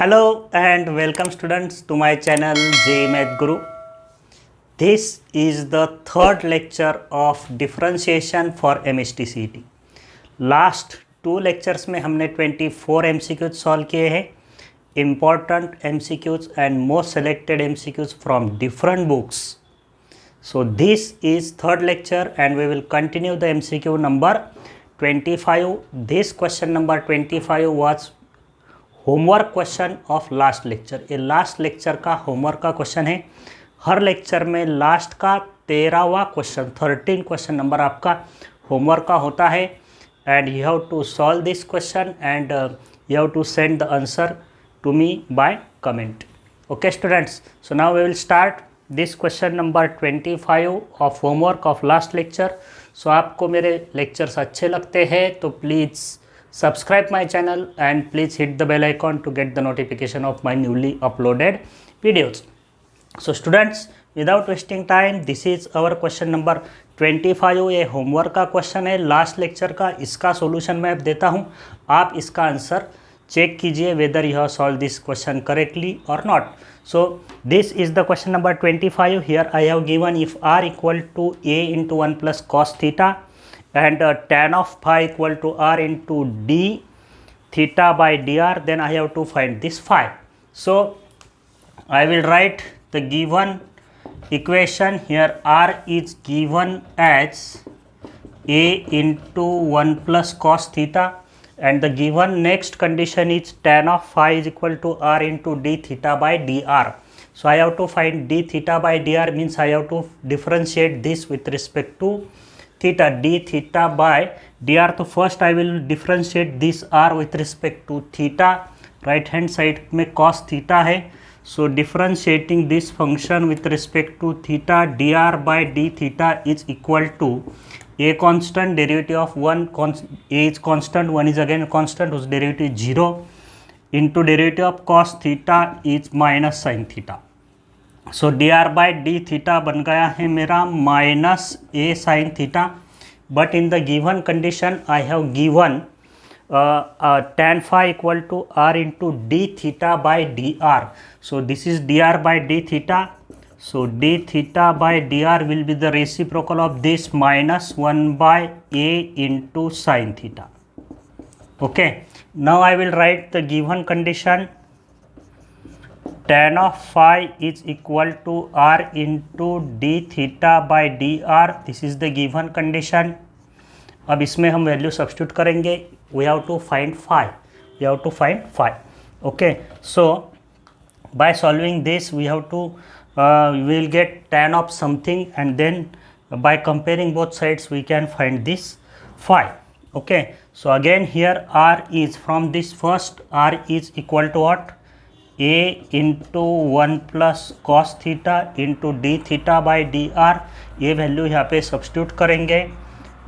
Hello and welcome students to my channel JEE Math Guru. This is the third lecture of differentiation for MSTCET. Last two lectures में हमने 24 MCQs solve किए हैं, important MCQs and most selected MCQs from different books. So this is third lecture and we will continue the MCQ number 25. This question number 25 was homework question of last lecture. ये last lecture का homework का question है। हर lecture में last का 13वां question 13 question number आपका homework का होता है and you have to solve this question and you have to send the answer to me by comment. Okay students, so now we will start this question number 25 of homework of last lecture. So आपको मेरे lectures अच्छे लगते हैं तो please subscribe my channel and please hit the bell icon to get the notification of my newly uploaded videos. So students, without wasting time, this is our question number 25. ये homework का question है last lecture का। इसका solution मैं अब देता हूँ, आप इसका आंसर चेक कीजिए whether you have solve this question correctly और not. So this is the question number 25. Here I have given if r equal to a into 1 plus cos theta and tan of phi equal to r into d theta by dr, then I have to find this phi. So I will write the given equation here. R is given as a into 1 plus cos theta and the given next condition is tan of phi is equal to r into d theta by dr. So I have to find d theta by dr, means I have to differentiate this with respect to theta, d theta by dr. तो first I will differentiate this r with respect to theta, right hand side में cos theta है। So differentiating this function with respect to theta dr by d theta is equal to a constant derivative of one, a is constant, one is again constant, उस derivative 0 into derivative of cos theta is minus sine theta. So D are by D theta बन गया है मेरा minus a sine theta, but in the given condition I have given tan phi equal to r into D theta by D r. So this is d are by D theta. So d theta by D r will be the reciprocal of this minus 1 by a into sine theta. Okay, now I will write the given condition tan of phi is equal to r into d theta by dr. This is the given condition. अब इसमें हम value substitute करेंगे। we have to find phi. Okay, so by solving this we have to we will get tan of something and then by comparing both sides we can find this phi. Okay, so again here r is from this first r is equal to what? a into 1 plus cos theta into D theta by D R. ये value यहाँ पे substitute करेंगे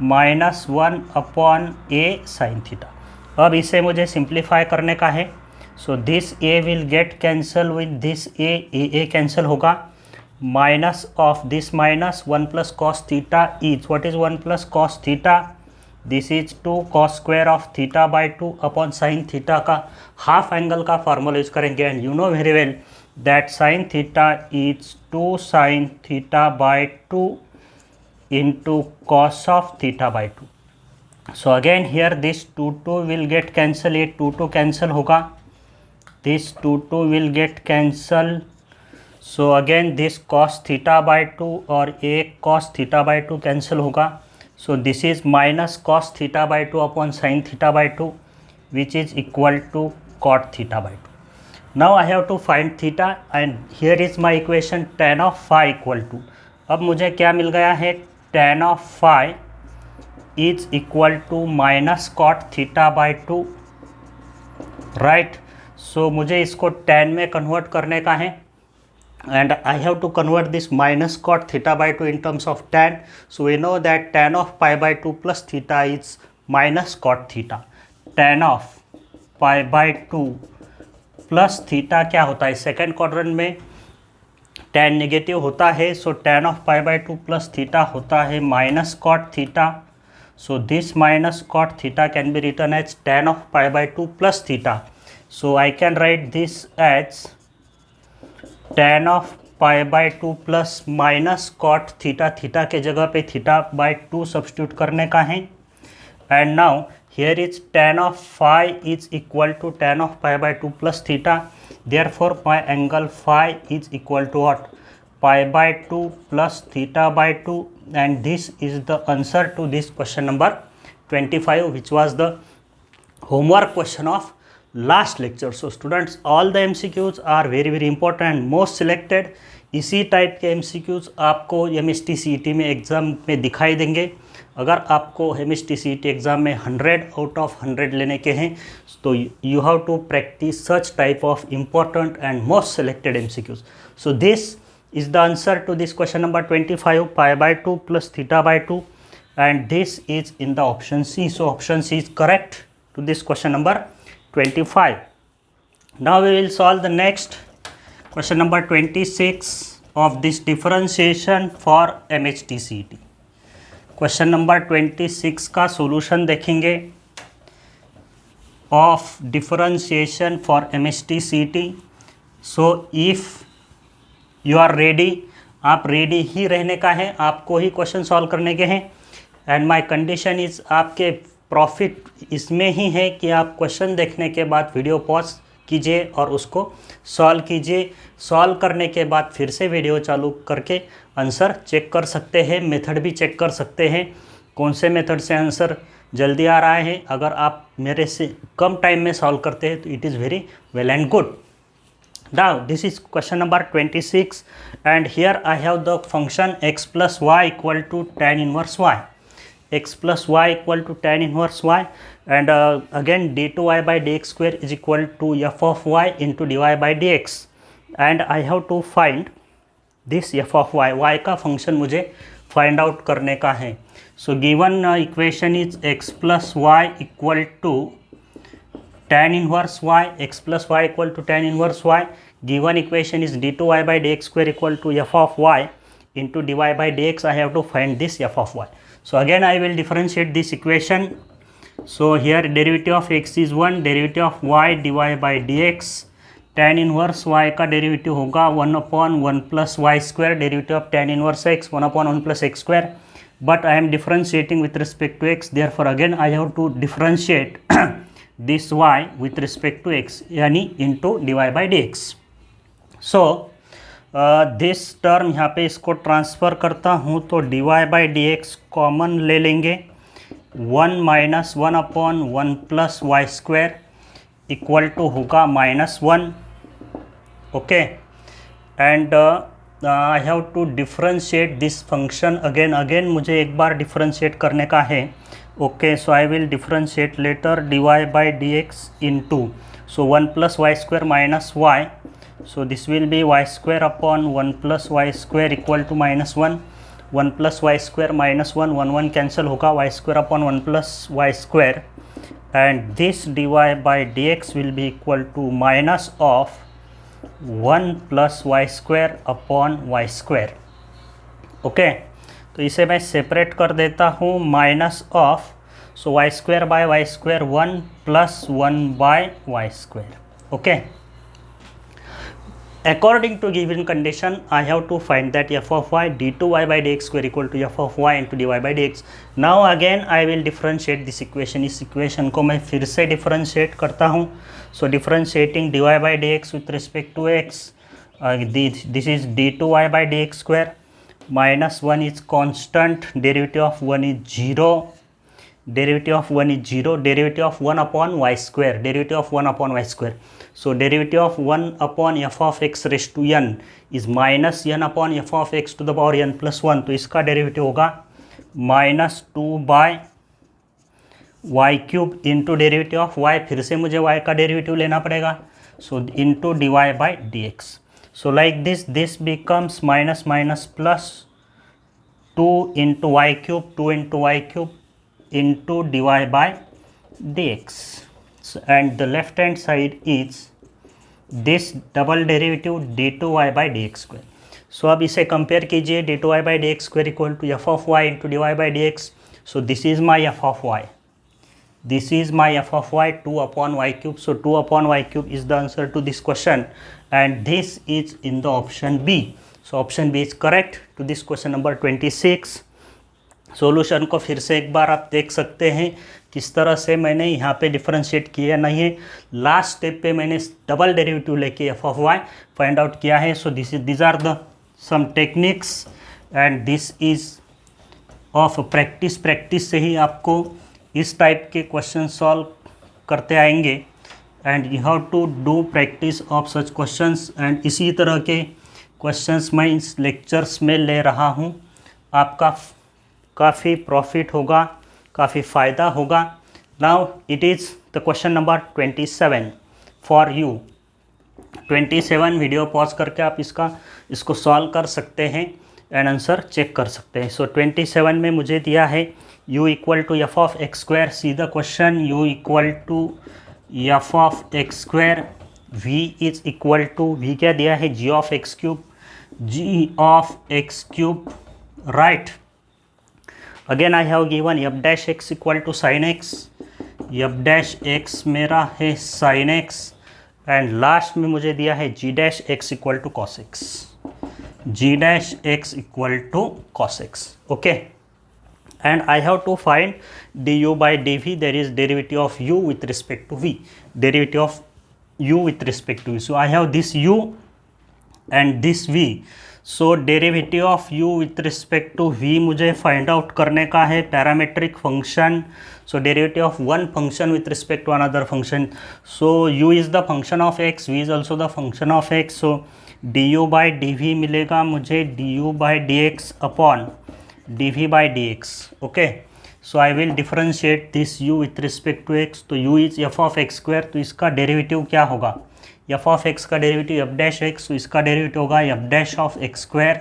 minus 1 upon A sine theta. अब इसे मुझे simplify करने का है। So this A will get cancel with this A cancel होगा। Minus of this minus 1 plus cos theta is what is 1 plus cos theta? This is 2 cos square of theta by 2 upon sine theta का half angle का formula use करेंगे and you know very well that sine theta is 2 sine theta by 2 into cos of theta by 2। So again here this 2 will get cancel, ये 2 cancel होगा, this 2 will get cancel. So again this cos theta by 2 और एक cos theta by 2 cancel होगा। So this is minus cos theta by 2 upon sin theta by 2 which is equal to cot theta by 2. Now I have to find theta and here is my equation tan of phi equal to, अब मुझे क्या मिल गया है? tan of phi is equal to minus cot theta by 2, right? So मुझे इसको tan में convert करने का है and I have to convert this minus cot theta by 2 in terms of tan. So we know that tan of pi by 2 plus theta is minus cot theta. Tan of pi by 2 plus theta क्या होता है? Second quadrant में tan negative होता है, सो tan of pi by 2 plus theta होता है minus cot theta. So this minus cot theta can be written as tan of pi by 2 plus theta. So I can write this as tan of pi by 2 plus minus cot theta, theta के जगह पे theta by 2 substitute करने का है. And now here is tan of phi is equal to tan of pi by 2 plus theta. Therefore my angle phi is equal to what? Pi by 2 plus theta by 2, and this is the answer to this question number 25, which was the homework question of last lecture. So students, all the MCQs are very important and most selected. इसी type के MCQs आपको MST CET में exam में दिखाई देंगे. अगर आपको MST CET exam में 100 आउट ऑफ 100 लेने के हैं तो you have to practice such type of important and most selected MCQs. So this is the answer to this question number 25, pi by 2 plus theta by 2, and this is in the option C. So option C is correct to this question number 25. Now we will solve the next question number 26 of this differentiation for MHT CET. Question number 26 का solution देखेंगे of differentiation for MHT CET. So if you are ready, आप ready ही रहने का है, आपको ही question solve करने के हैं. एंड माय कंडीशन इज़, आपके प्रॉफिट इसमें ही है कि आप क्वेश्चन देखने के बाद वीडियो पॉज कीजिए और उसको सॉल्व कीजिए. सॉल्व करने के बाद फिर से वीडियो चालू करके आंसर चेक कर सकते हैं, मेथड भी चेक कर सकते हैं कौन से मेथड से आंसर जल्दी आ रहा है. अगर आप मेरे से कम टाइम में सॉल्व करते हैं तो it is very well and good. Now this is question number 26, and here I have the function x plus y equal to tan inverse y. X plus y equal to tan inverse y, and again d2y by dx square is equal to f of y into dy by dx, and I have to find this f of y. y का function मुझे find out करने का है. So given equation is x plus y equal to tan inverse y, x plus y equal to tan inverse y. Given equation is d2y by dx square equal to f of y into dy by dx. I have to find this f of y. So again I will differentiate this equation. So here derivative of x is 1, derivative of y dy by dx. tan inverse y का derivative होगा 1 upon 1 plus y square, derivative of tan inverse x 1 upon 1 plus x square. But I am differentiating with respect to x, therefore again I have to differentiate this y with respect to x, यानी into dy by dx. So this term यहाँ पे इसको transfer करता हूँ तो dy by D x common ले लेंगे. 1 minus 1 upon 1 plus y square equal to होगा -1. Okay, and I have to differentiate this function again मुझे एक बार डिफ्रेंशिएट करने का है. Okay, so I will differentiate later dy by D x into, so 1 plus y square minus y. So this will be y square upon 1 plus y square equal to -1. 1 plus y square minus 1, 1 cancel होगा, y square upon 1 plus y square, and this dy by dx will be equal to minus of 1 plus y square upon y square. Okay, तो इसे मैं separate कर देता हूँ. Minus of, so y square by y square 1 plus 1 by y square. Okay, according to given condition I have to find that f of y d2y by dx square equal to f of y into dy by dx. now again I will differentiate this equation. इस equation को मैं फिर से differentiate करता हूँ. so differentiating dy by dx with respect to x, this is d2y by dx square, minus 1 is constant, derivative of 1 is 0, derivative of 1 is 0, derivative of 1 upon y square, derivative of 1 upon y square. So derivative of 1 upon f of x raised to n is minus n upon f of x to the power n plus 1. तो इसका derivative होगा -2 by Y cube into derivative of y. फिर से मुझे y का derivative लेना पड़ेगा, so into dy by D X. So like this becomes minus minus plus 2 into Y cube, 2 into Y cube into dy by D X. And the left hand side is this double derivative d2y by dx square. So अब इसे compare कीजिए, d2y by dx square equal to f of y into dy by dx. So this is my f of y. This is my f of y 2 upon y cube. So 2 upon y cube is the answer to this question, and this is in the option B. So option B is correct to this question number 26. Solution को फिर से एक बार आप देख सकते हैं किस तरह से मैंने यहाँ पे डिफरेंशिएट किया नहीं है। लास्ट स्टेप पे मैंने डबल डेरिवेटिव लेके F of y find out किया है। So this are the some techniques and this is of practice से ही आपको इस टाइप के क्वेश्चन सॉल्व करते आएंगे, and you have to do practice of such questions. And इसी तरह के क्वेश्चंस मैं इस लेक्चर्स में ले रहा हूँ, आपका काफ़ी प्रॉफिट होगा, काफ़ी फ़ायदा होगा। Now it is the question number 27 for you. 27 video pause करके आप इसको सॉल्व कर सकते हैं एंड आंसर चेक कर सकते हैं। सो 27 में मुझे दिया है u equal to F of x square. See the question, u equal to F of x square, v is equal to, v क्या दिया है, g of x cube, g of x cube, right. Again I have given F dash x equal to sine x, F dash x मेरा है sine x, and last में मुझे दिया है G dash x equal to cos X, G dash x equal to cos X, okay. And I have to find D U by D V, there is derivative of U with respect to V, derivative of U with respect to V. So I have this U and this V. So derivative of u with respect to v मुझे find out करने का है, parametric function. So derivative of one function with respect to another function. So u is the function of x, v is also the function of x। So du by D v मिलेगा मुझे du by D x upon d we by D x, okay. So I will differentiate this u with respect to x। तो u is F of x square, तो इसका derivative क्या होगा, F of x का derivative F dash x, तो इसका derivative होगा F dash of x square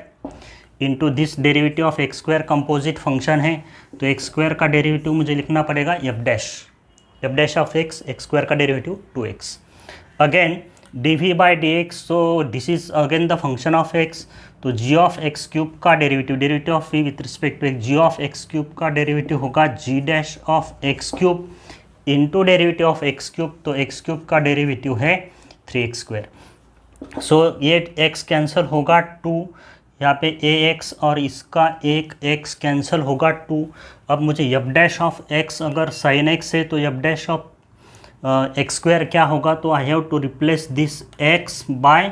into this derivative of x square, composite function है तो एक्स स्क्वायर का डेरिवेटिव मुझे लिखना पड़ेगा F dash of X, X square का derivative 2x। Again D we by D X, so this is again the function of X, तो G of x cube का derivative of V with respect to X, G of x cube का derivative होगा जी dash of x cube into derivative of x cube, तो x cube का derivative है 3x square. सो ये x cancel होगा 2, यहाँ पे ax और इसका एक x कैंसिल होगा 2। अब मुझे एफ डैश ऑफ x अगर साइन x है तो F dash of x square क्या होगा, तो I have to replace this x by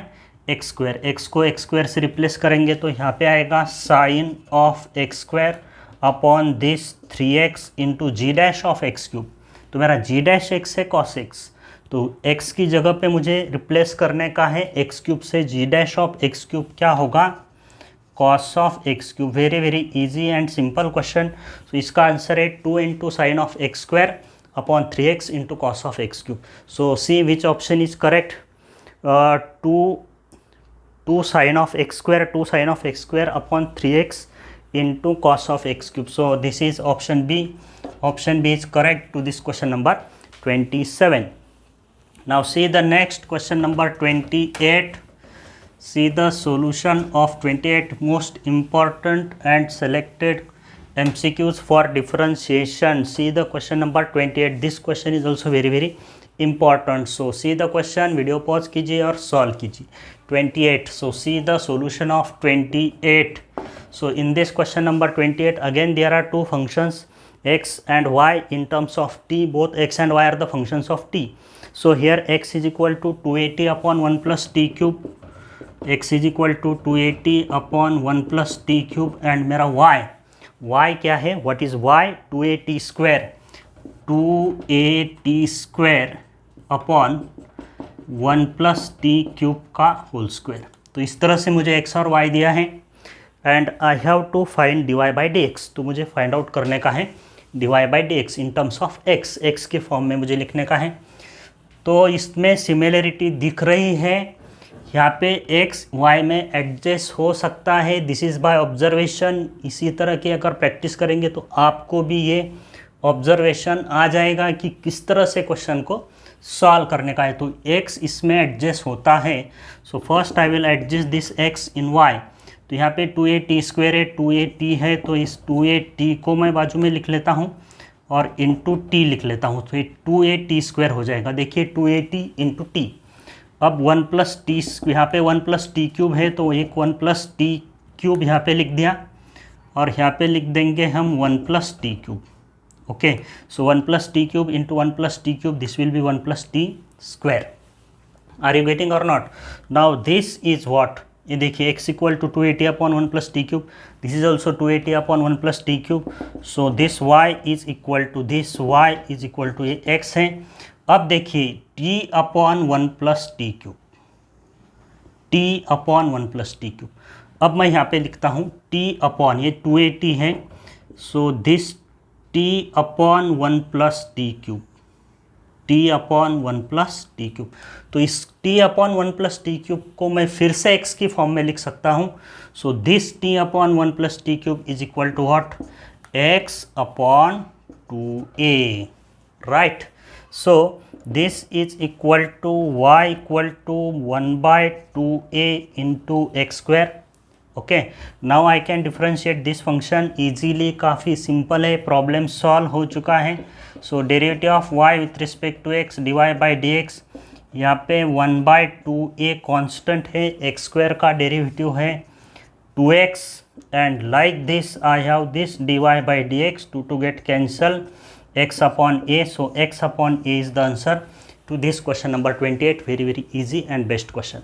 x square, x को एक्स स्क्वायर से रिप्लेस करेंगे तो यहाँ पे आएगा sine of x square upon this 3x into g dash of x cube. तो मेरा जी डैश एक्स है कॉस एक्स, तो x की जगह पे मुझे रिप्लेस करने का है एक्स क्यूब से, g dash of x cube क्या होगा, cos of x cube. Very very easy and simple question. तो इसका आंसर है 2 into sine of x square upon 3x into cos of x cube. So see which option is correct, 2 sine of x square upon 3x into cos of x cube. So this is option B is correct to this question number 27. Now see the next question number 28. See the solution of 28 most important and selected MCQs for differentiation. See the question number 28. This question is also very very important. So see the question, video pause कीजिए और solve कीजिए। 28. So see the solution of 28. So in this question number 28, again there are two functions x and y in terms of t. Both x and y are the functions of t. So here x is equal to 280 upon 1 plus t cube, x is equal to 280 upon 1 plus t cube, and मेरा y क्या है, what is y, 280 square upon 1 plus t cube का whole square. तो इस तरह से मुझे x और y दिया है and I have to find dy by D x. तो मुझे फाइंड आउट करने का है dy by D x in terms of x के फॉर्म में मुझे लिखने का है। तो इसमें सिमिलरिटी दिख रही है, यहाँ पे x y में एडजस्ट हो सकता है, दिस इज़ बाय ऑब्जर्वेशन। इसी तरह की अगर प्रैक्टिस करेंगे तो आपको भी ये ऑब्जर्वेशन आ जाएगा कि किस तरह से क्वेश्चन को सॉल्व करने का है। तो x इसमें एडजस्ट होता है। So first I will adjust this x in y। तो यहाँ पे 2a t स्क्वायर है, 2a t है, तो इस 2a t को मैं बाजू में लिख लेता हूँ और इंटू टी लिख लेता हूँ, तो ये 2at² हो जाएगा। देखिए 2at इंटू टी। अब 1 प्लस टी, यहाँ पे 1 प्लस टी क्यूब है तो एक 1 प्लस टी क्यूब यहाँ पे लिख दिया, और यहाँ पे लिख देंगे हम 1 plus T cube. Okay, so 1 plus T cube into 1 plus T cube, this will be 1 plus T square. Are you getting और not? Now this is what, ये देखिए x equal to 280 upon 1 plus T cube, this is also 280 upon 1 plus T cube. So this y is equal to ये x है। अब देखिए t upon 1 plus T cube, t upon 1 plus T cube. अब मैं यहाँ पे लिखता हूँ t अपॉन, ये 280 है, so this t upon 1 plus T cube, t upon 1 plus T cube. तो इस t upon 1 plus T cube को मैं फिर से x की फॉर्म में लिख सकता हूँ। So this t upon 1 plus T cube is equal to what, x upon 2a, right. So this is equal to y equal to 1/2a into X square. Okay, now I can differentiate this function easily, काफ़ी simple है, problem solve हो चुका है। So derivative of y with respect to x dy by D X, यहाँ पे 1/2a constant है, x square का derivative है 2x, and like this I have this dy by D x, to get cancel x upon a, so x upon a is the answer to this question number 28, very easy and best question.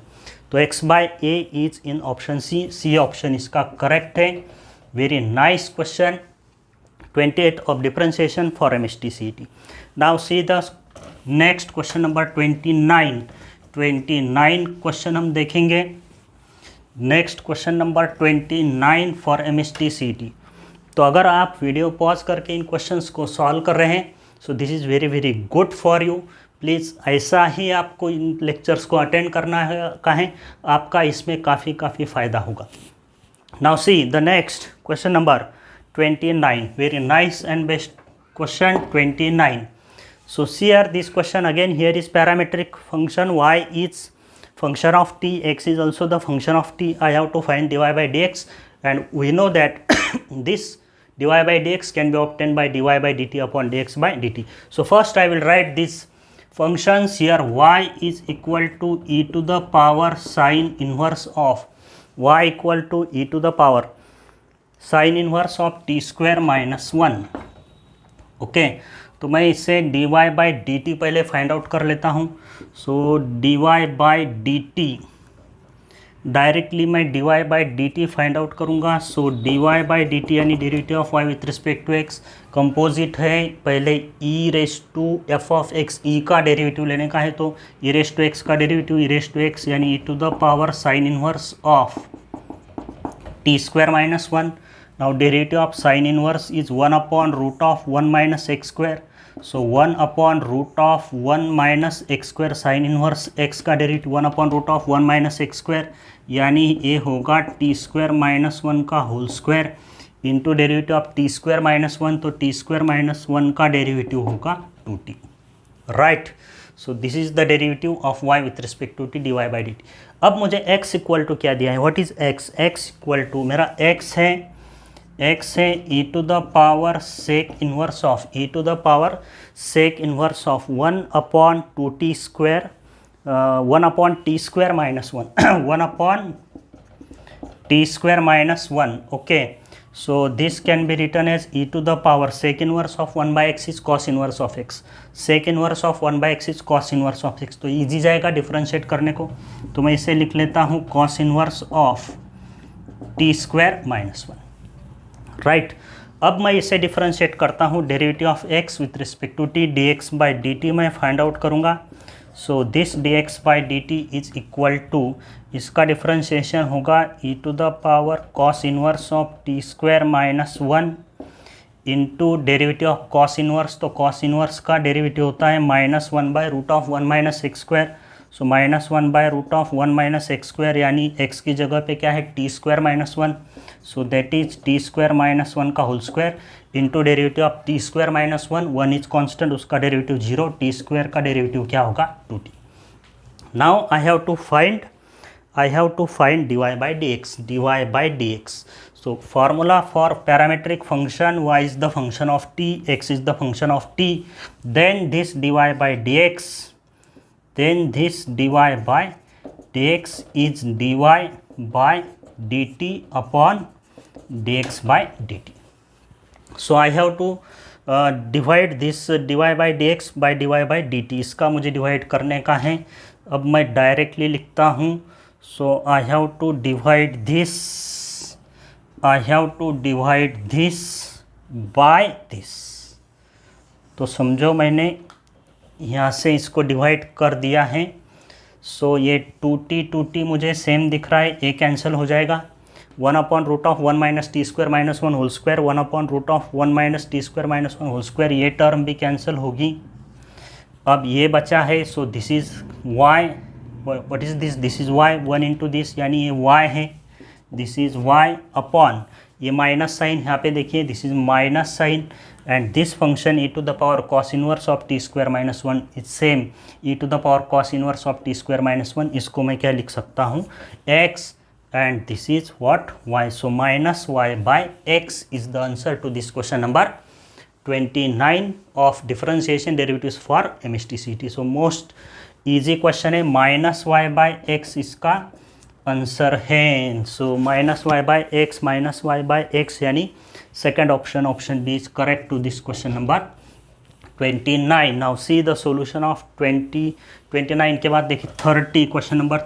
तो x by a is in option C option इसका correct है। Very nice question 28 of differentiation for MST/CET। Now see the next question number 29 question हम देखेंगे। Next question number 29 for MST/CET। तो अगर आप video pause करके इन questions को solve कर रहे हैं, सो this is very good for you. Please ऐसा ही आपको इन लेक्चर्स को अटेंड करना है, आपका इसमें काफ़ी फ़ायदा होगा। Now see the next question number 29, very nice and best question 29। So see here this question again, here is parametric function, y is function of t, x is also the function of t. I have to find dy by dx, and we know that this dy by dx can be obtained by dy by dt upon dx by dt. So first I will write these functions here. Y is equal to e to the power sine inverse of, y equal to e to the power sine inverse of t square minus 1. Okay, तो मैं इससे dy by d t पहले find out कर लेता हूँ। So dy by d t, directly मैं dy by d t find out करूँगा। So dy by d t यानी derivative of y with respect to x, composite है, पहले e raise to F of x, e का derivative लेने का है तो e रेस टू x का derivative e raise to x यानी e to the power sine inverse of t square minus 1। Now derivative of sine inverse is 1 upon root of 1 minus x square. So 1 upon root of 1 minus x square, sin inverse x का derivative 1 upon root of 1 minus x square, यानी ये होगा t square minus 1 का whole square into derivative of t square minus 1, तो t square minus 1 का derivative होगा 2t, right. So this is the derivative of y with respect to t dy by d t. अब मुझे x equal to क्या दिया है, what is x, x equal to मेरा x है e to the power sec inverse of, e to the power sec inverse of 1 upon 2t square, 1 upon t square minus 1 1 upon t square minus 1। Okay, so this can be written as e to the power sec inverse of 1 by x is cos inverse of x, sec inverse of 1 by x is cos inverse of x। तो easy जाएगा differentiate करने को, तो मैं इसे लिख लेता हूँ cos inverse of t square minus 1, right. अब मैं इसे डिफरेंशिएट करता हूँ, derivative of x with respect to t dx by d t मैं फाइंड आउट करूँगा। So this dx by d t is equal to, इसका डिफरेंशिएशन होगा e to the power cos inverse of t square minus 1 into derivative of cos inverse, तो cos inverse का derivative होता है minus 1 by root of 1 minus x square. So minus 1 by root of 1 minus x square, यानी x की जगह पे क्या है t square minus 1, so that is T square minus 1 का whole square into derivative of t square minus 1, 1 is constant, उसका derivative 0, t square का derivative क्या होगा 2t। Now I have to find dy by D x, So formula for parametric function y is the function of t, x is the function of t, then this dy by dx, then this dy by dx is dy by dt upon dx by dt. So I have to divide this dy by dx by dy by dt. इसका मुझे divide करने का है. अब मैं directly लिखता हूँ. So I have to divide this. I have to divide this by this. तो समझो मैंने यहाँ से इसको डिवाइड कर दिया है. सो ये 2t मुझे सेम दिख रहा है, ये कैंसिल हो जाएगा. 1 upon root of 1 minus t square minus 1 whole square, 1 upon root of 1 minus t square minus 1 whole square, ये टर्म भी कैंसिल होगी. अब ये बचा है. So this is y. What is this? This is y. 1 into this यानी ये y है. दिस इज़ y अपॉन ये माइनस साइन यहाँ पे देखिए, this is minus sign, and this function e to the power cos inverse of t square minus 1 is same e to the power cos inverse of t square minus 1. इसको मैं क्या लिख सकता हूँ? x, and this is what? y. So minus y by x is the answer to this question number 29 of differentiation derivatives for MSTCT. So most easy question है. Minus y by x इसका answer है. So minus y by x यानी second option, option B is correct to this question number 29. Now see the solution of 29 के बाद देखिए 30, question number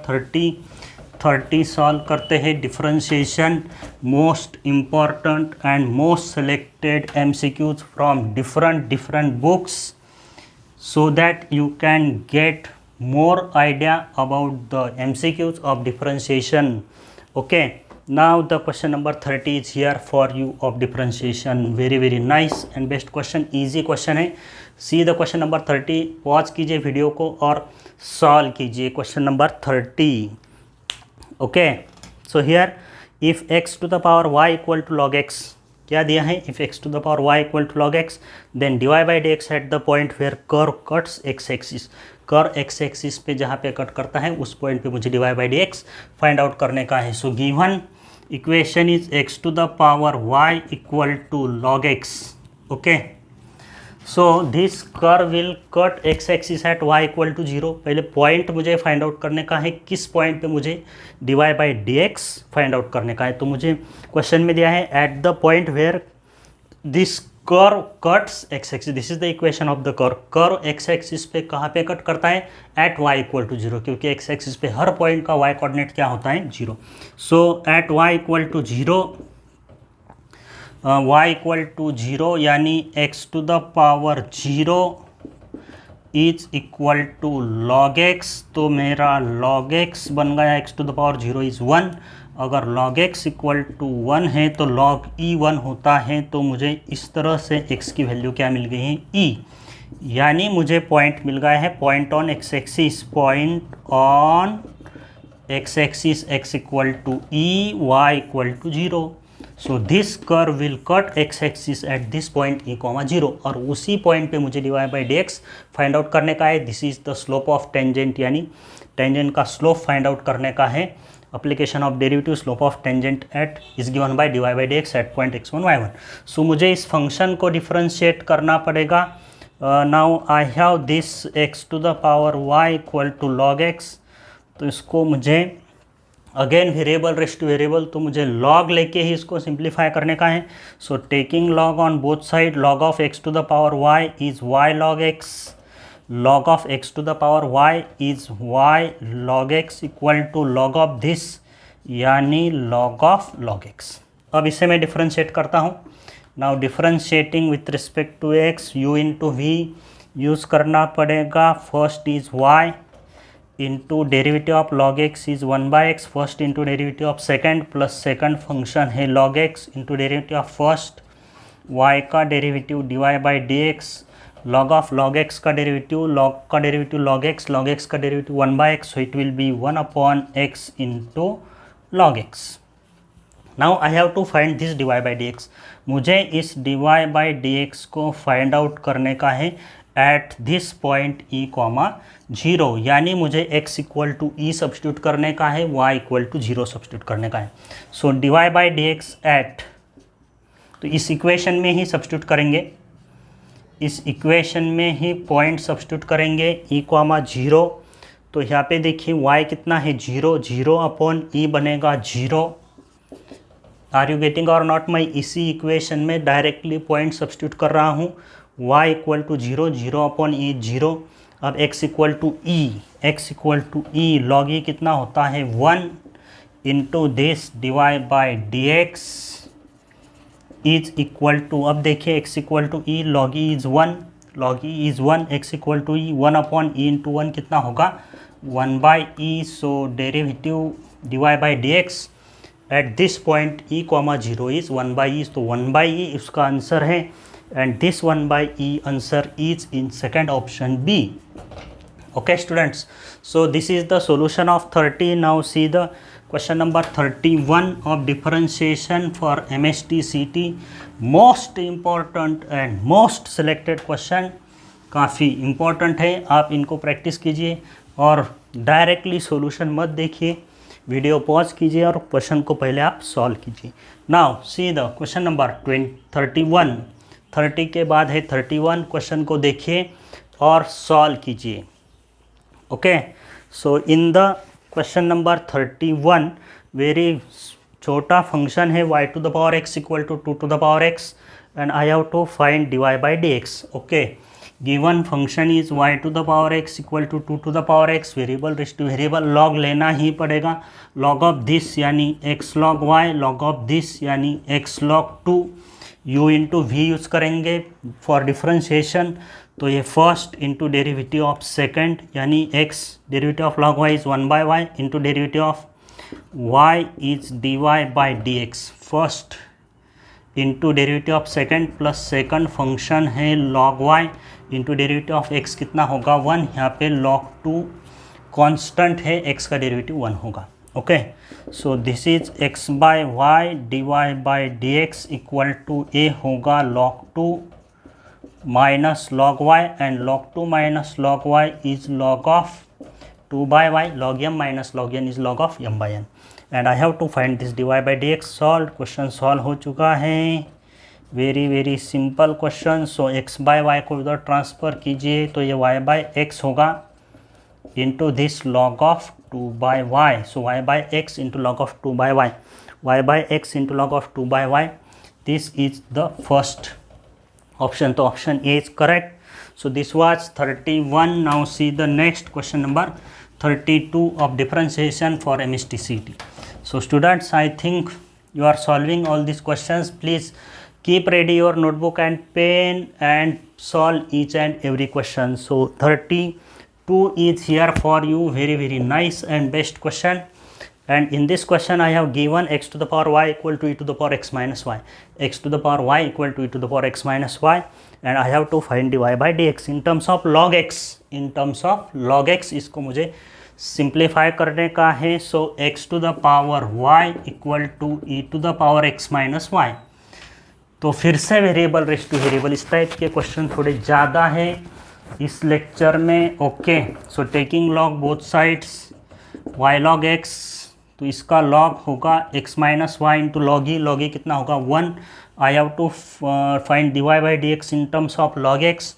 30 solve करते हैं. Differentiation, most important and most selected MCQs from different books, so that you can get more idea about the MCQs of differentiation. Okay, now the question number 30 is here for you of differentiation. very nice and best question, easy question है. see the question number 30. Pause कीजिए video को और solve कीजिए question number 30. okay, so here if x to the power y equal to log x, क्या दिया है? if x to the power y equal to log x, then dy by dx at the point where curve cuts x axis. Curve x axis पे जहाँ पे cut करता है उस point पे मुझे dy by dx find out करने का है. So given equation is x to the power y equal to log x. Okay, so this curve will cut x axis at y equal to 0. पहले point मुझे find out करने का है, किस point पे मुझे dy by dx find out करने का है. तो मुझे क्वेश्चन में दिया है at the point where this curve cuts x axis. This is the equation of the curve. Curve x axis पे कहाँ पे कट करता है? एट y इक्वल टू 0, क्योंकि x एक्सिस पे हर पॉइंट का y कोऑर्डिनेट क्या होता है? 0. So at y equal to 0, y equal to 0 यानी x to the power 0 is equal to log x. तो मेरा log x बन गया x to the power 0 is 1. अगर log x इक्वल टू 1 है तो log e 1 होता है. तो मुझे इस तरह से x की वैल्यू क्या मिल गई है? e. यानी मुझे पॉइंट मिल गया है, point on x axis, point on x axis x equal to e, y equal to 0. So this curve will cut x axis at this point e, 0, और उसी पॉइंट पे मुझे dy by dx find out करने का है. This is the slope of tangent, यानी tangent का slope find out करने का है. application of derivative slope of tangent at is given by dy by dx at point x1 y1. सो मुझे इस फंक्शन को डिफरेंशिएट करना पड़ेगा. Now I have this x to the power y equal to log x. तो इसको मुझे again variable rest to variable, तो मुझे log लेके ही इसको सिंप्लीफाई करने का है. So taking log on both side, log of x to the power y is y log x. log of x to the power y is y log x equal to log of this यानी log of log x. अब इसे मैं differentiate करता हूँ. Now differentiating with respect to x, u into v use करना पड़ेगा. First is y into derivative of log x is 1 by x. First into derivative of second plus second function है log x into derivative of first, y का derivative dy by dx, log of log x का derivative, log का derivative log x का derivative 1 by x. So it will be 1 upon x into log x. Now I have to find this dy by dx. मुझे इस dy by dx को find out करने का है at this point E comma 0, यानी मुझे x equal to e substitute करने का है, y इक्वल टू 0 सब्स्टिट्यूट करने का है। So dy by D x at, तो इस इक्वेशन में ही सब्स्टिट्यूट करेंगे, इस इक्वेशन में ही पॉइंट सब्स्टिट्यूट करेंगे ई कॉमा 0। तो यहाँ पे देखिए y कितना है 0, 0 अपॉन ई बनेगा 0। आर यू गेटिंग और नॉट? मैं इसी इक्वेशन में डायरेक्टली पॉइंट सब्स्टिट्यूट कर रहा हूँ, y equal to 0, 0 upon E 0। अब x equal to E, x equal to E log E कितना होता है 1 into this divide by D X is equal to, अब देखिए x equal to E log E is 1, log E is 1, x equal to E 1 upon E into 1 कितना होगा 1 by E. So derivative dy by D x eight this point E comma 0 is 1 by E, तो 1 by E इसका answer है, and this 1 by E answer is in second option B. Okay students, so this is the solution of 30. Now see the question number 31 of differentiation for MST-CT, most important and most selected question, काफ़ी important है, आप इनको practice कीजिए और directly solution मत देखिए, video pause कीजिए और क्वेश्चन को पहले आप सॉल्व कीजिए। Now see the question number 31, 30 के बाद है 31, क्वेश्चन को देखिए और सॉल्व कीजिए। Okay, so in the question number 31 very छोटा फंक्शन है y to the power x equal to 2 to the power x and I have to find dy by D x. Okay, given function is y to the power x equal to 2 to the power x, variable rest to variable, log लेना ही पड़ेगा, log of this यानी x log y, log of this यानी x log 2, u into v use करेंगे for differentiation. तो ये first into derivative of second यानी x derivative of log y is 1 by y into derivative of y is dy by D x, first into derivative of second plus second function है log y into derivative of x कितना होगा 1, यहाँ पे log 2 constant है, x का derivative 1 होगा। Okay, so this is x by y d Y by D x equal to a होगा log 2 minus log y, and log 2 minus log y is log of 2 by y, log m minus log n is log of m by n, and I have to find this dy by dx। solved, question solve हो चुका है, very very simple question. So x by y को इधर transfer कीजिए तो ये y by x होगा into this log of 2 by y, so y by x into log of 2 by y, y by x into log of 2 by y, this is the first option, तो option A is correct. So this was 31. Now see the next question number 32 of differentiation for MST-CT. So students, I think you are solving all these questions. Please keep ready your notebook and pen and solve each and every question. So 32 is here for you, very very nice and best question. And in this question I have given x to the power y equal to e to the power x minus y, x to the power y equal to e to the power x minus y, and I have to find dy by dx in terms of log x, in terms of log x इसको मुझे simplify करने का है। सो x to the power y equal to e to the power x minus y, तो फिर से variable rest to variable, इस type के क्वेश्चन थोड़े ज़्यादा है इस लेक्चर में। Okay, so taking log both sides y log x, तो इसका लॉग होगा x minus Y into log E कितना होगा 1। I have to find dy by D x in terms of log x,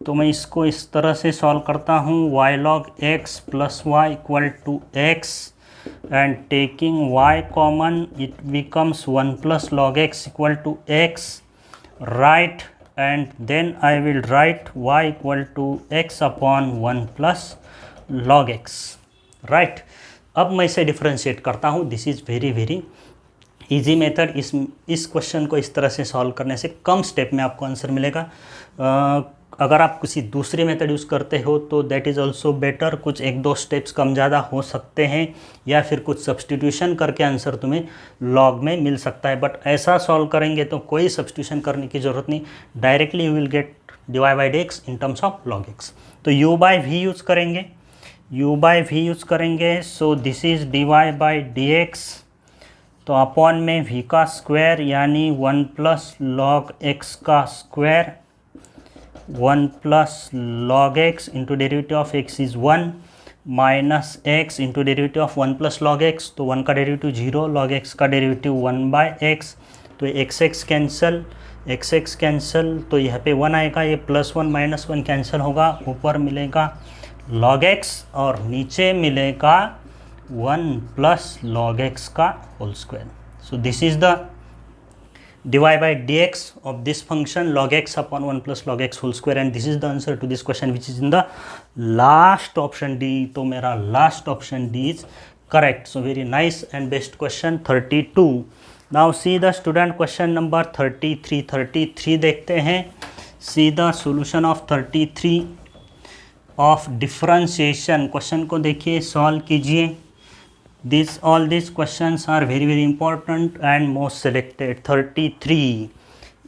तो मैं इसको इस तरह से सॉल्व करता हूँ, y log x plus y equal to x, and taking y common it becomes 1 plus log x equal to x, right, and then I will write y equal to x upon 1 plus log x, right. अब मैं इसे differentiate करता हूँ, this is very very easy method. इस question को इस तरह से सॉल्व करने से कम स्टेप में आपको आंसर मिलेगा। अगर आप किसी दूसरी मेथड यूज़ करते हो तो दैट इज़ ऑल्सो बेटर, कुछ एक दो स्टेप्स कम ज़्यादा हो सकते हैं, या फिर कुछ सब्सटीट्यूशन करके आंसर तुम्हें लॉग में मिल सकता है। बट ऐसा सॉल्व करेंगे तो कोई सब्सटीट्यूशन करने की ज़रूरत नहीं, directly you will get dy by D x in terms of log x। तो u बाई वी यूज़ करेंगे, u बाई वी यूज़ करेंगे, सो this is dy by D x, तो अपॉन में v का स्क्वायर यानी 1 प्लस log x का square, 1 plus log x into derivative of x is 1 minus x into derivative of 1 plus log x, तो 1 का derivative 0, log x का derivative 1/x, तो x x cancel, x x cancel, तो यहाँ पे 1 आएगा, ये +1 -1 कैंसिल होगा, ऊपर मिलेगा log x और नीचे मिलेगा 1 प्लस log x का whole square. So this is the dy by dx of this function log x upon 1 plus log x whole square, and this is the answer to this question which is in the last option D. तो मेरा last option D is correct. So very nice and best question 32. Now see the student question number 33. 33 देखते हैं. See the solution of 33 of differentiation. Question को देखिए, solve कीजिए. All these questions are very important and most selected. 33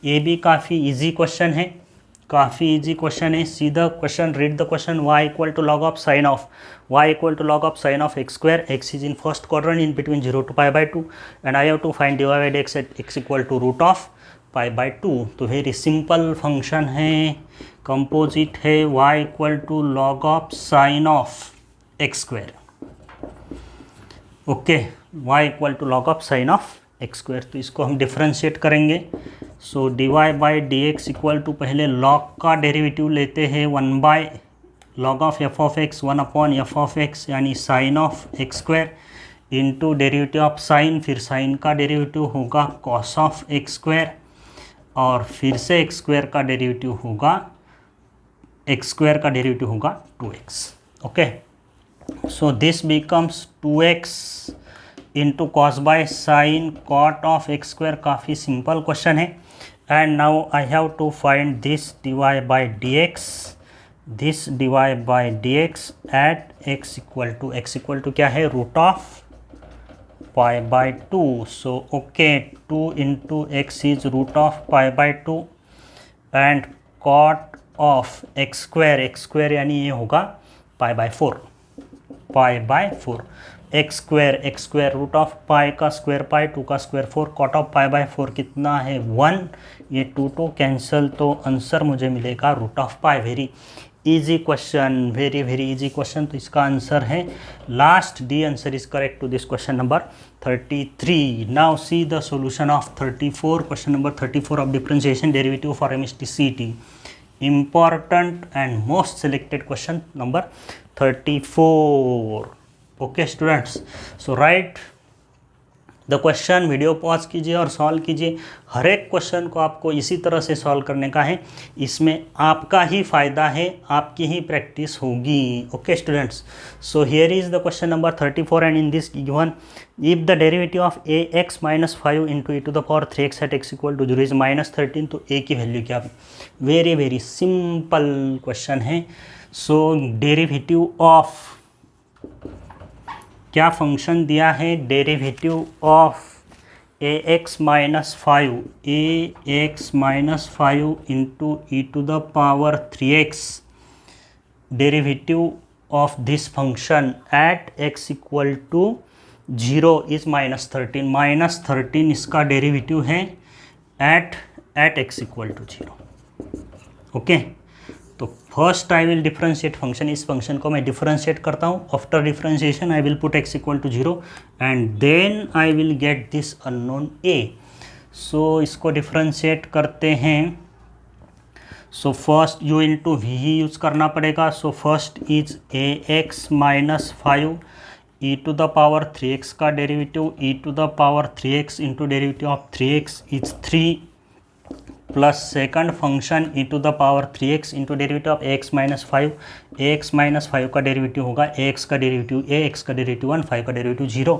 ये भी काफ़ी easy question है, काफ़ी इजी क्वेश्चन है. See the question, read the question. y equal to log of sine of x square. x is in first quadrant in between 0 to π/2 and I have to find dy by dx at x equal to √π/2. तो very simple function है, composite है, y equal to log of sine of x square. Okay, y equal to log of sine of x square. तो इसको हम differentiate करेंगे. So D Y by D x equal to, पहले log का derivative लेते हैं 1 by log of F of X 1 upon F of X यानी sine of x square into derivative of sine, फिर साइन का डेरिवेटिव होगा cos of x square और फिर से एक्स स्क्वायर का डेरिवेटिव होगा 2x. Okay, so this becomes 2x into cos by sin cot of x square. काफ़ी simple question है. and now I have to find this dy by dx at x equal to क्या है, √π/2. so okay, 2 into x is √π/2 and cot of x square यानी ये होगा π/4. x square root of पाई का square pi, 2 का square 4, cot of π/4 कितना है 1, ये 2 कैंसल, तो आंसर मुझे मिलेगा √π. Very easy question, very easy question. तो इसका आंसर है last D. Answer is correct to this question number 33. Now see the solution of 34. Question number 34 of differentiation derivative for MST important and most selected question number 34. okay students, so write the question, video pause कीजिए और solve कीजिए. हर एक question को आपको इसी तरह से solve करने का है, इसमें आपका ही फ़ायदा है, आपकी ही प्रैक्टिस होगी. Okay students, so here is the question number 34 and in this given if the derivative of ax - 5 into e⁻³ 3x at x equal to 0 is -13, तो a की वैल्यू क्या. वेरी सिंपल क्वेश्चन है. So derivative of क्या function दिया है, derivative of ax - 5 into e⁻³ derivative of this function at x equal to 0 is -13. -13 इसका derivative है at x equal to 0. Okay, तो first I will differentiate function. इस function को मैं डिफरेंशिएट करता हूँ. After differentiation I will put x equal to 0 and then I will get this unknown a. सो इसको differentiate करते हैं. So first u into v ही यूज़ करना पड़ेगा. So first is ax - 5 e⁻³ का derivative e⁻³ into derivative of 3x is 3 plus second function e⁻³ into derivative of ax - 5. ax - 5 का derivative होगा ax का डेरिवेटिव a, x का derivative 1, 5 का derivative 0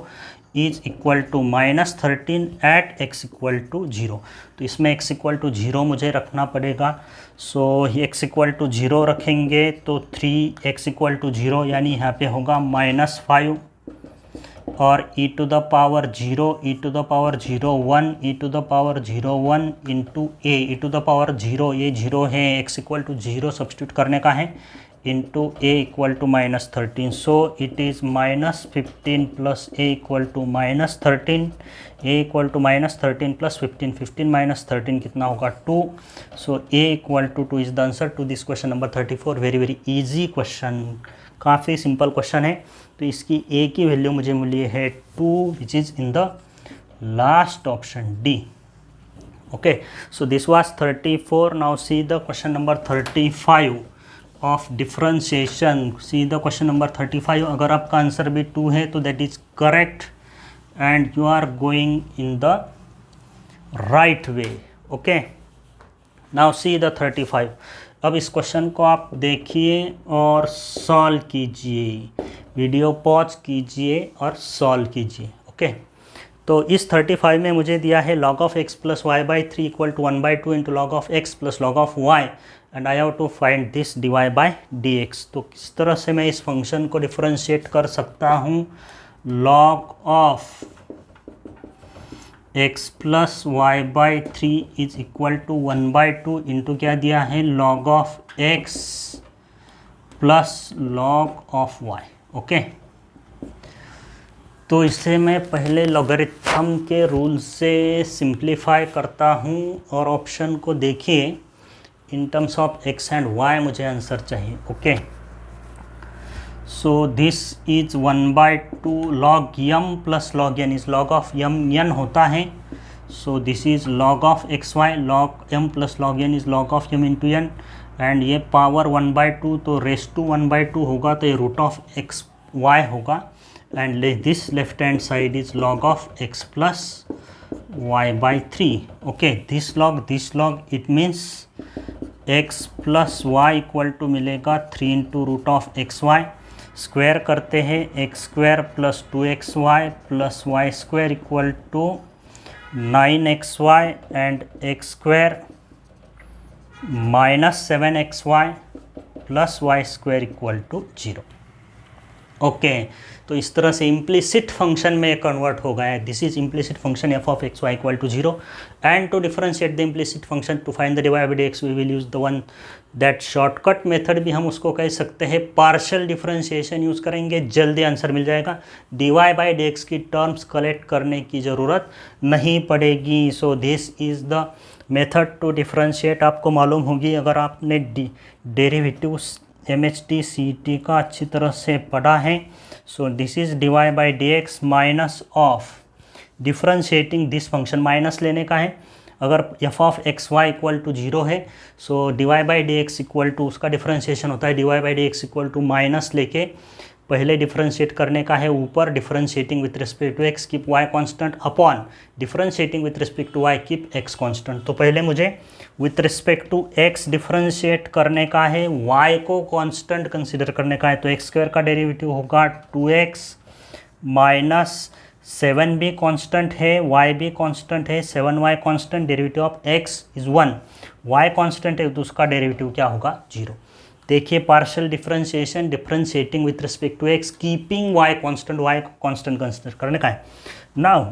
is equal to -13 at x equal to 0. तो इसमें x equal to 0 मुझे रखना पड़ेगा. सो x इक्वल टू 0 रखेंगे तो 3x इक्वल टू 0 यानी यहाँ पे होगा -5 और e⁻0 इंटू a e⁻0 ये 0 है, x इक्वल टू 0 सब्स्टिट्यूट करने का है. into a equal to minus 13. So it is minus 15 plus a equal to minus 13. a equal to minus 13 plus 15. 15 minus 13 कितना होगा 2. So a equal to 2 is the answer to this question number 34. very very easy question, काफ़ी simple question है. तो इसकी a की value मुझे मिली है 2 which is in the last option D. Okay, so this was 34. now see the question number 35 of differentiation. see the question number 35. अगर आपका answer भी 2 है तो that is correct and you are going in the right way. okay, now see the 35. अब इस question को आप देखिए और सॉल्व कीजिए, वीडियो पॉज कीजिए और सॉल्व कीजिए. ओके, तो इस 35 में मुझे दिया है log of x plus y by 3 equal to 1/2 into log of x plus log of y and I have to find this dy by dx. तो किस तरह से मैं इस फंक्शन को डिफरेंशिएट कर सकता हूँ. log of x plus y by 3 is equal to 1/2 into क्या दिया है log of x plus log of y. Okay, तो इसे मैं पहले लॉगरिथम के रूल से सिंप्लीफाई करता हूँ और ऑप्शन को देखिए इन terms of x and y मुझे आंसर चाहिए. Okay, so this is 1/2 log m plus log n is log of m n होता है. So this is log of xy log m plus log n is log of m into n and ये power 1/2 तो raise to 1/2 होगा तो ये root of x Y होगा. and this left hand side is log of x plus y by 3. okay, this log it means x plus y equal to मिलेगा 3 into root of x y. Square करते हैं x square plus 2xy plus y square equal to 9xy and x square minus 7xy plus y square equal to 0. Okay, तो इस तरह से implicit function में convert हो गया है. This is implicit function f of x y equal to 0 and to differentiate the implicit function to find the dy by dx we will use the one that shortcut method भी हम उसको कह सकते हैं. Partial differentiation use करेंगे, जल्दी answer मिल जाएगा. dy by dx की टर्म्स कलेक्ट करने की ज़रूरत नहीं पड़ेगी. So this is the method to differentiate. आपको मालूम होगी अगर आपने डेरिवेटिव्स MHT/CET का अच्छी तरह से पढ़ा है. So this is dy by dx minus of differentiating this function. Minus लेने का है. अगर f of x y equal to 0 है so dy by dx equal to उसका डिफरेंशिएशन होता है dy by dx equal to minus लेके पहले डिफरेंशिएट करने का है. ऊपर differentiating with respect to x keep y constant upon differentiating with respect to y keep x constant. तो पहले मुझे with respect to x differentiate करने का है, y को कांस्टेंट कंसिडर करने का है. तो x स्क्वायर का डेरिवेटिव होगा 2x माइनस 7 भी कांस्टेंट है, y भी कांस्टेंट है, 7y constant. Derivative of x is 1, y constant है तो उसका डेरिवेटिव क्या होगा 0. देखिए partial differentiation differentiating with respect to x keeping y constant consider करने का है. Now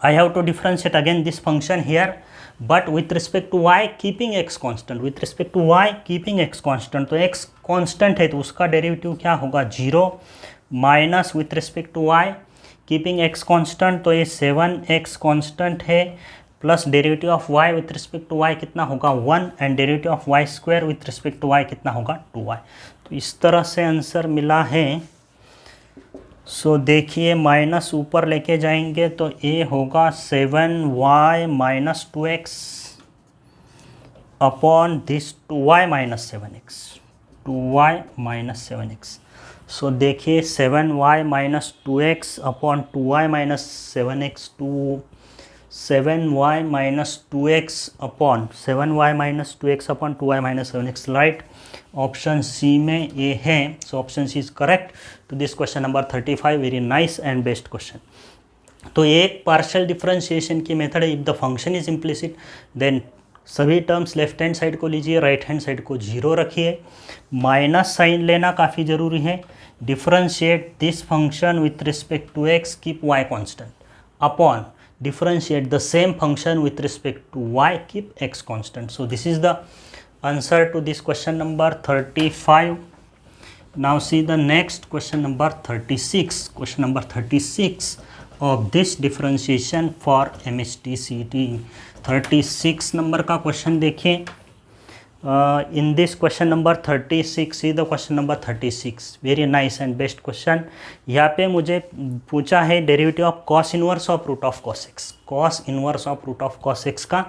I have to differentiate again this function here but with respect to y keeping x constant. With respect to y keeping x constant, तो x constant है तो उसका derivative क्या होगा 0 minus with respect to y keeping x constant तो ये 7x constant है plus derivative of y with respect to y कितना होगा 1 and derivative of y square with respect to y कितना होगा 2y. तो इस तरह से आंसर मिला है. सो देखिए माइनस ऊपर लेके जाएंगे तो a होगा 7y minus 2x upon this 2y minus 7x 2y minus 7x. So देखिए 7y minus 2x upon 2y minus 7x to 7y minus 2x upon 7y minus 2x upon 2y minus 7x. Right, option C में ये है. So option C is correct to this question number 35. Very nice and best question. तो एक partial differentiation की method है. If the function is implicit then सभी terms left hand side को लीजिए, राइट हैंड साइड को 0 रखिए. माइनस साइन लेना काफ़ी ज़रूरी है. Differentiate this function with respect to x keep y constant upon differentiate the same function with respect to y keep x constant. So this is the answer to this question number 35. Now see the next question number 36. Question number 36 of this differentiation for MHTCT. 36 number का question देखिए. In this question number 36, see the question number 36. Very nice and best question. यहाँ पे मुझे पूछा है derivative of cos inverse of root of cos x. cos inverse of root of cos x का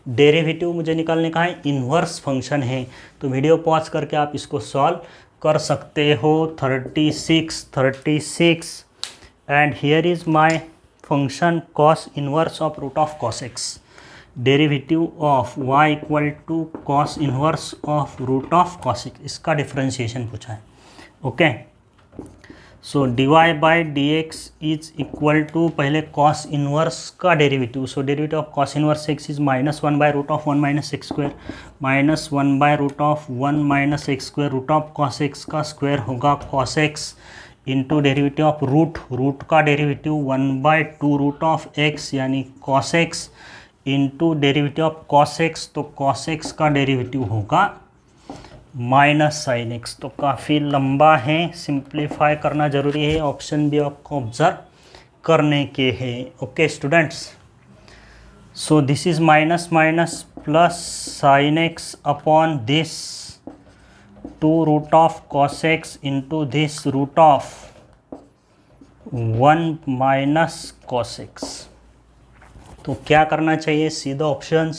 derivative मुझे निकालने का है. इन्वर्स फंक्शन है तो वीडियो पॉज करके आप इसको सॉल्व कर सकते हो. 36 and here is my function cos inverse of root of cos x. Derivative of y equal to cos inverse of root of cos x, इसका डिफ्रेंशिएशन पूछा है. Okay, so dy by D X is equal to पहले cos inverse का derivative. So derivative of cos inverse x is -1 by root of 1 minus x square, -1 by root of 1 minus x square. Root of cos x का square होगा cos x into derivative of root का derivative 1/2 root of x यानी cos x into derivative of cos x. तो cos x का derivative होगा minus sign x. तो काफ़ी लंबा है, सिंप्लीफाई करना ज़रूरी है. ऑप्शन भी आपको ऑब्जर्व करने के हैं. Okay students, so this is minus minus plus sine x upon this 2 root of cos x into this root of 1 minus cos x. तो क्या करना चाहिए, सीधा ऑप्शंस.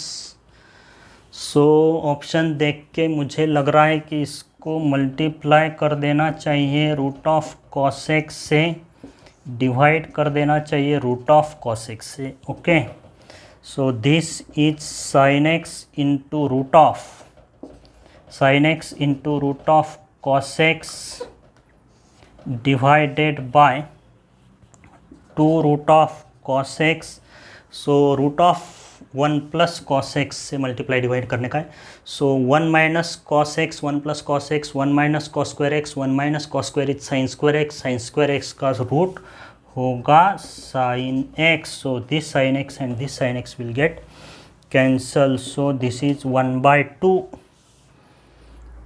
सो ऑप्शन देख के मुझे लग रहा है कि इसको मल्टीप्लाई कर देना चाहिए रूट ऑफ cos x से, डिवाइड कर देना चाहिए रूट ऑफ cos x से. Okay, so this is sin x into root of cos x divided by 2 root of cos x. So root of 1 plus cos x से multiply divide करने का है. So 1 minus cos x, 1 plus cos x, 1 minus cos square x, 1 minus cos square is sine square x. Sine square x का root होगा sine x. So this sine x and this sine x will get cancel. So this is 1/2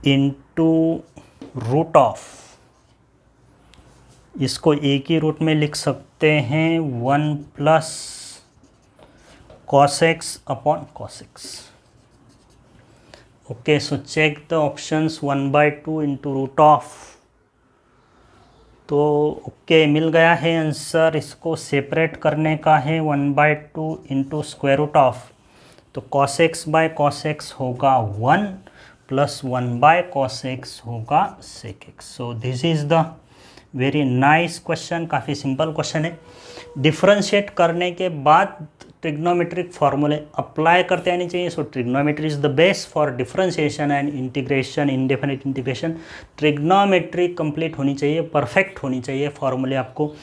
into root of, इसको एक ही root में लिख सकते हैं 1 plus cos x upon cos x. Okay, so check the options 1/2 into root of. तो okay मिल गया है आंसर. इसको सेपरेट करने का है 1/2 इंटू स्क्वायर रूट ऑफ. तो cos x by cos x होगा 1 प्लस 1 बाय cos x होगा sec x. So this is the very nice question. काफ़ी सिंपल क्वेश्चन है. डिफ्रेंशिएट करने के बाद ट्रिग्नोमेट्रिक फॉर्मूले अप्लाई करते आने चाहिए. So trigonometry is the best for differentiation and integration, indefinite integration. Trigonometry complete होनी चाहिए, परफेक्ट होनी चाहिए, फॉर्मूले आपको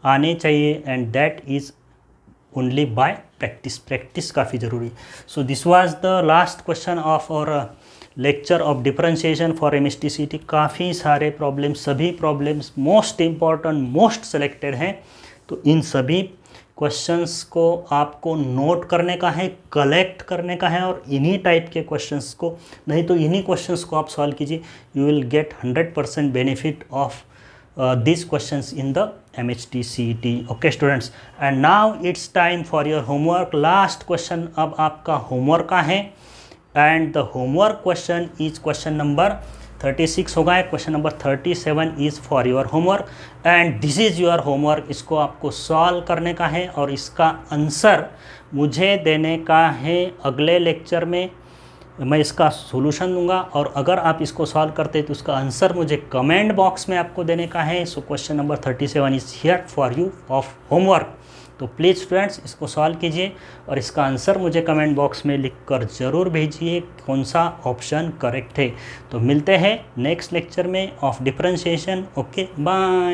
आने चाहिए and that is only by practice. Practice काफ़ी ज़रूरी. So this was the last question of our lecture of differentiation for MHTCT. काफ़ी सारे प्रॉब्लम्स, सभी problems most important, most selected हैं. तो इन सभी क्वेश्चंस को आपको नोट करने का है, कलेक्ट करने का है और इन्हीं टाइप के क्वेश्चंस को, नहीं तो इन्हीं क्वेश्चंस को आप सॉल्व कीजिए. You will get 100% benefit of this questions in the MHTCT. Okay students, and now it's time for your homework. Last question अब आपका होमवर्क का है and the homework question is question number 36 होगा. Question number 37 is for your homework and this is your homework. इसको आपको solve करने का है और इसका आंसर मुझे देने का है अगले लेक्चर में. मैं इसका सॉल्यूशन दूंगा और अगर आप इसको सॉल्व करते हैं तो उसका आंसर मुझे कमेंट बॉक्स में आपको देने का है. So question number 37 is here for you of homework. तो प्लीज़ स्टूडेंट्स इसको सॉल्व कीजिए और इसका आंसर मुझे कमेंट बॉक्स में लिखकर ज़रूर भेजिए कौन सा ऑप्शन करेक्ट है. तो मिलते हैं नेक्स्ट लेक्चर में ऑफ डिफरेंशिएशन. Okay, bye.